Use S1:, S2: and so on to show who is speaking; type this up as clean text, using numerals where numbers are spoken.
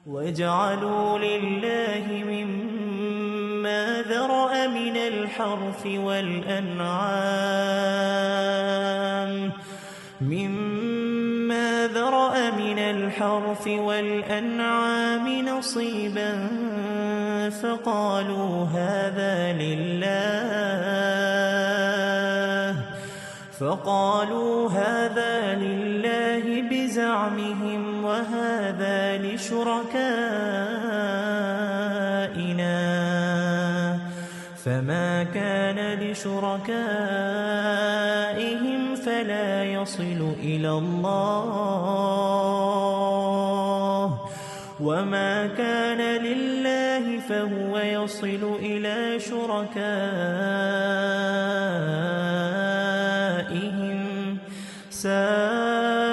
S1: وَاجْعَلُوا لِلَّهِ مِمَّا ذَرَأَ مِنَ الْحَرْثِ وَالْأَنْعَامِ نَصِيبًا فقالوا هذا لله بزعمهم وهذا لشركائنا فما كان لشركائهم فلا يصل إلى الله وما كان لله فهو يصل إلى شركائهم ساء